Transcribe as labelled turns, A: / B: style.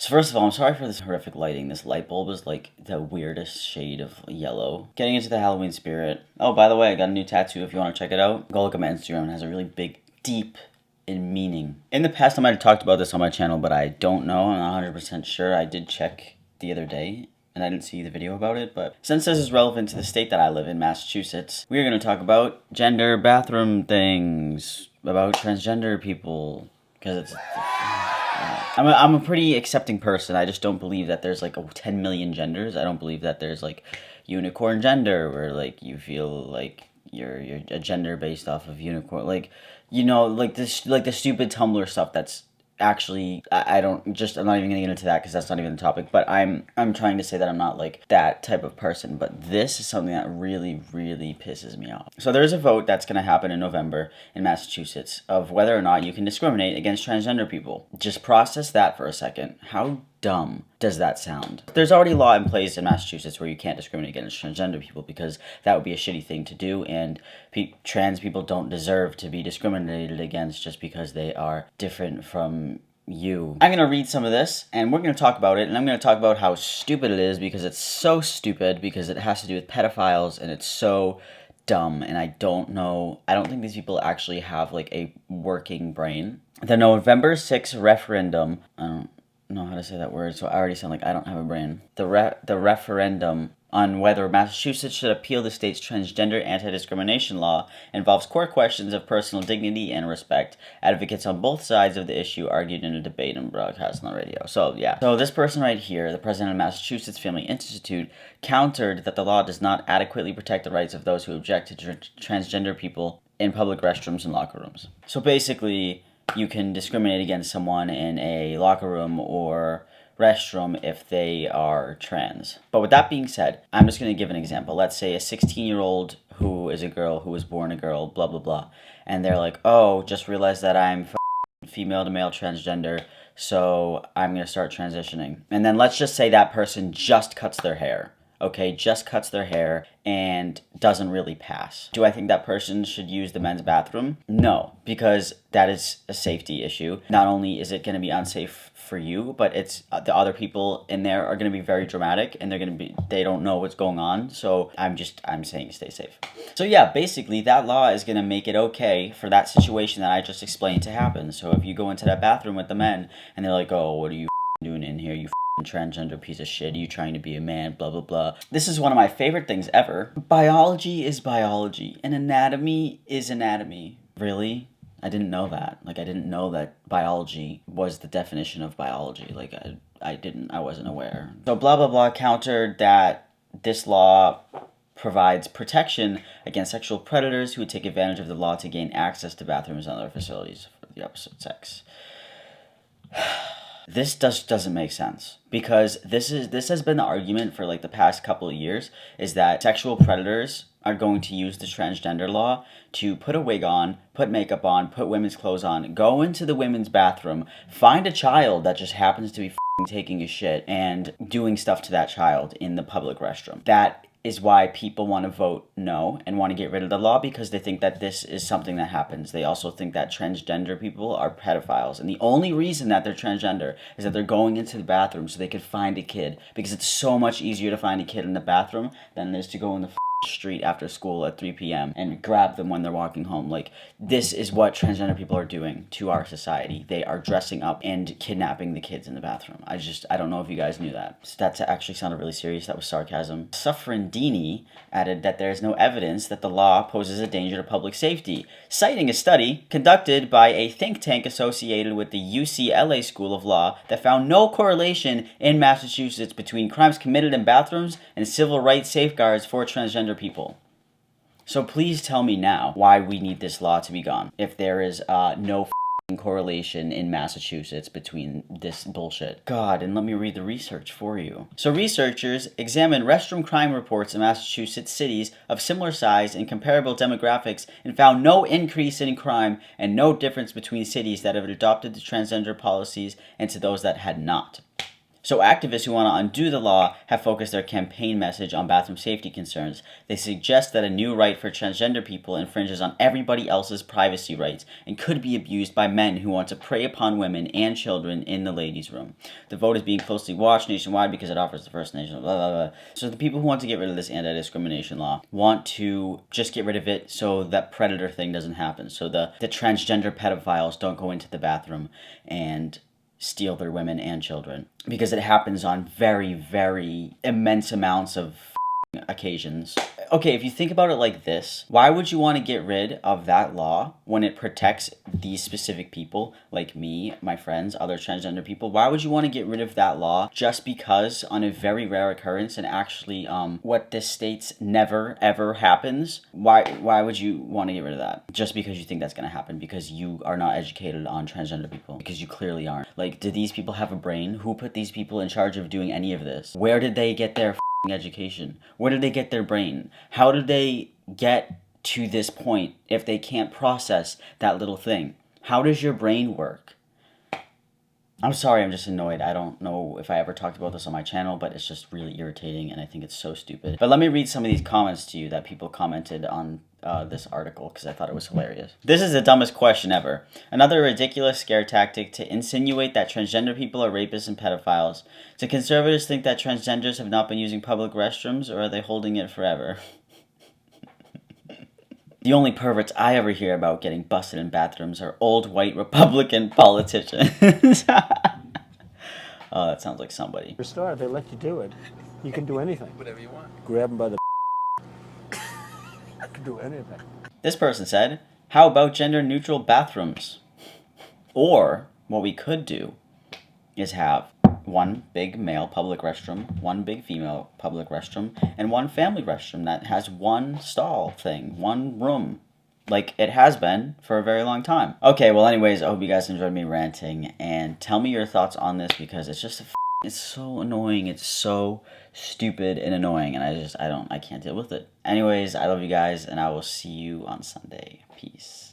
A: So first of all, I'm sorry for this horrific lighting. This light bulb is like the weirdest shade of yellow. Getting into the Halloween spirit. Oh, by the way, I got a new tattoo if you want to check it out. Go look at my Instagram. It has a really big, deep in meaning. In the past, I might have talked about this on my channel, but I don't know. I'm not 100% sure. I did check the other day, and I didn't see the video about it, but since this is relevant to the state that I live in, Massachusetts, we are going to talk about gender bathroom things, about transgender people, because it's... I'm a pretty accepting person. I just don't believe that there's like 10 million genders. I don't believe that there's like unicorn gender where like you feel like you're a gender based off of unicorn, like, you know, like this, like the stupid Tumblr stuff that's actually, I'm not even gonna get into that because that's not even the topic, but I'm trying to say that I'm not like that type of person, but this is something that really pisses me off. So there's a vote that's gonna happen in November in Massachusetts of whether or not you can discriminate against transgender people. Just process that for a second. How dumb does that sound? There's already law in place in Massachusetts where you can't discriminate against transgender people because that would be a shitty thing to do, and trans people don't deserve to be discriminated against just because they are different from you. I'm going to read some of this, and we're going to talk about it, and I'm going to talk about how stupid it is, because it's so stupid, because it has to do with pedophiles, and it's so dumb, and I don't think these people actually have like a working brain. The November 6th referendum, I don't know how to say that word, so I already sound like I don't have a brain. The referendum on whether Massachusetts should appeal the state's transgender anti-discrimination law involves core questions of personal dignity and respect. Advocates on both sides of the issue argued in a debate and broadcast on the radio. So this person right here, the president of Massachusetts Family Institute, countered that the law does not adequately protect the rights of those who object to transgender people in public restrooms and locker rooms. So basically, you can discriminate against someone in a locker room or restroom if they are trans. But with that being said, I'm just going to give an example. Let's say a 16-year-old who is a girl, who was born a girl, blah, blah, blah. And they're like, oh, just realized that I'm female to male transgender, so I'm going to start transitioning. And then let's just say that person just cuts their hair. Okay, just cuts their hair and doesn't really pass. Do I think that person should use the men's bathroom? No, because that is a safety issue. Not only is it going to be unsafe for you, but it's the other people in there are going to be very dramatic, and they don't know what's going on. So I'm saying stay safe. So yeah, basically that law is going to make it okay for that situation that I just explained to happen. So if you go into that bathroom with the men and they're like, oh, what are you doing in here, you transgender piece of shit, are you trying to be a man, blah blah blah. This is one of my favorite things ever. Biology is biology and anatomy is anatomy. Really? I didn't know that. Like, I didn't know that biology was the definition of biology. Like, I wasn't aware. So blah blah blah countered that this law provides protection against sexual predators who would take advantage of the law to gain access to bathrooms and other facilities for the opposite sex. This doesn't make sense, because this has been the argument for like the past couple of years, is that sexual predators are going to use the transgender law to put a wig on, put makeup on, put women's clothes on, go into the women's bathroom, find a child that just happens to be taking a shit, and doing stuff to that child in the public restroom. That is why people want to vote no and want to get rid of the law, because they think that this is something that happens. They also think that transgender people are pedophiles, and the only reason that they're transgender is that they're going into the bathroom so they could find a kid, because it's so much easier to find a kid in the bathroom than it is to go in the street after school at 3 p.m. and grab them when they're walking home. Like, this is what transgender people are doing to our society. They are dressing up and kidnapping the kids in the bathroom. I don't know if you guys knew that. So that actually sounded really serious. That was sarcasm. Suffrandini added that there is no evidence that the law poses a danger to public safety, citing a study conducted by a think tank associated with the UCLA School of Law that found no correlation in Massachusetts between crimes committed in bathrooms and civil rights safeguards for transgender people. So please tell me now why we need this law to be gone, if there is no correlation in Massachusetts between this bullshit. God, and let me read the research for you. So researchers examined restroom crime reports in Massachusetts cities of similar size and comparable demographics and found no increase in crime and no difference between cities that have adopted the transgender policies and to those that had not. So activists who want to undo the law have focused their campaign message on bathroom safety concerns. They suggest that a new right for transgender people infringes on everybody else's privacy rights and could be abused by men who want to prey upon women and children in the ladies' room. The vote is being closely watched nationwide because it offers the First Nation, blah, blah, blah. So the people who want to get rid of this anti-discrimination law want to just get rid of it so that predator thing doesn't happen. So the transgender pedophiles don't go into the bathroom and steal their women and children, because it happens on very, very immense amounts of occasions. Okay, if you think about it like this, why would you want to get rid of that law when it protects these specific people, like me, my friends, other transgender people? Why would you want to get rid of that law just because on a very rare occurrence, and actually what this states never ever happens? Why would you want to get rid of that? Just because you think that's going to happen, because you are not educated on transgender people, because you clearly aren't. Like, do these people have a brain? Who put these people in charge of doing any of this? Where did they get their education? Where did they get their brain? How did they get to this point if they can't process that little thing? How does your brain work? I'm sorry, I'm just annoyed. I don't know if I ever talked about this on my channel, but it's just really irritating and I think it's so stupid. But let me read some of these comments to you that people commented on this article because I thought it was hilarious. This is the dumbest question ever. Another ridiculous scare tactic to insinuate that transgender people are rapists and pedophiles. Do conservatives think that transgenders have not been using public restrooms, or are they holding it forever? The only perverts I ever hear about getting busted in bathrooms are old white Republican politicians. Oh, that sounds like somebody.
B: Your store, they let you do it. You can do anything.
C: Whatever you want.
B: Grab them by the you can do anything.
A: This person said, how about gender-neutral bathrooms? Or, what we could do is have one big male public restroom, one big female public restroom, and one family restroom that has one stall thing, one room, like it has been for a very long time. Okay, well anyways, I hope you guys enjoyed me ranting, and tell me your thoughts on this, because it's just it's so annoying. It's so stupid and annoying, and I can't deal with it. Anyways, I love you guys, and I will see you on Sunday. Peace.